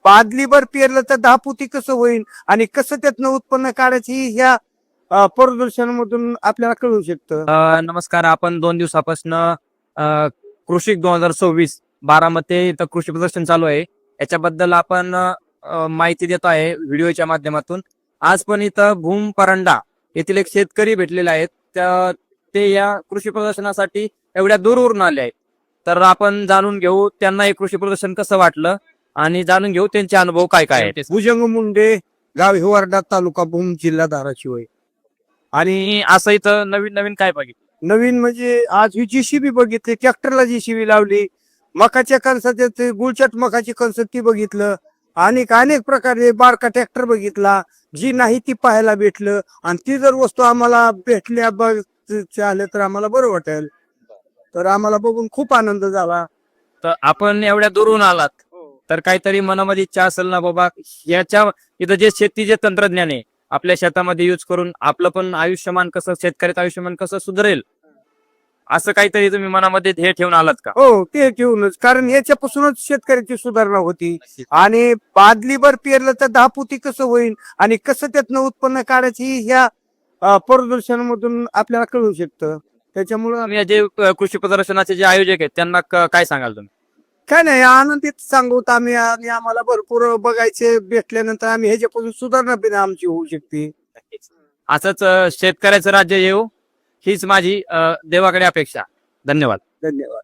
बादलीभर पेरलं तर 10 पोती कसं होईल आणि कसं त्यातनं उत्पन्न काढायचं ही ह्या प्रदर्शनामधून आपल्याला कळू शकतं. नमस्कार. आपण 2 दिवसापासून कृषी 2026 बारामती इथं कृषी प्रदर्शन चालू आहे. याच्याबद्दल आपण माहिती देतो आहे व्हिडिओच्या माध्यमातून. आज पण इथं भूम परंडा येथील एक शेतकरी भेटलेले आहेत. ते या कृषी प्रदर्शनासाठी एवढ्या दूरवरून आले आहेत. तर आपण जाणून घेऊ त्यांना हे कृषी प्रदर्शन कसं वाटलं आणि जाणून घेऊ त्यांचे अनुभव काय काय आहेत. भुजंग मुंडे, गाव हिवरडा, तालुका भूम, जिल्हा धाराशिव आहे. आणि असं इथं नवीन नवीन काय बघितलं? नवीन म्हणजे आज ही JCB बघितली, ट्रॅक्टरला JCB लावली, मकाच्या कणसात गुळचट मकाची कणस ती बघितलं, आणि अनेक प्रकारे बारका ट्रॅक्टर बघितला, जी नाही ती पाहायला भेटलं. आणि ती जर वस्तू आम्हाला भेटल्या आल्या तर आम्हाला बरं वाटेल. तर आम्हाला बघून खूप आनंद झाला. तर आपण एवढ्या दूरून आलात तर काहीतरी मनामध्ये इच्छा असेल ना बाबा, याच्या इथं जे शेतीचे तंत्रज्ञान आहे आपल्या शेतामध्ये यूज करून आपलं पण आयुष्यमान कसं, शेतकऱ्याचं आयुष्यमान कसं सुधारेल, असं काहीतरी तुम्ही मनामध्ये हे ठेवून आलात का? हो, ते घेऊनच, कारण याच्यापासूनच शेतकऱ्याची सुधारणा होती. आणि बादलीभर पेरलं तर 10 पोती कसं होईल आणि कसं त्यातनं उत्पन्न काढायचं ही ह्या प्रदर्शनामधून आपल्याला कळू शकतं. त्याच्यामुळं तुम्ही जे कृषी प्रदर्शनाचे जे आयोजक आहेत त्यांना काय सांगाल तुम्ही? काय नाही, आनंदित सांगूत आम्ही. आणि आम्हाला भरपूर बघायचे भेटल्यानंतर आम्ही ह्याच्यापासून सुधारणा पण आमची होऊ शकते. असंच शेतकऱ्याचं राज्य येऊ हीच माझी देवाकडे अपेक्षा. धन्यवाद. धन्यवाद.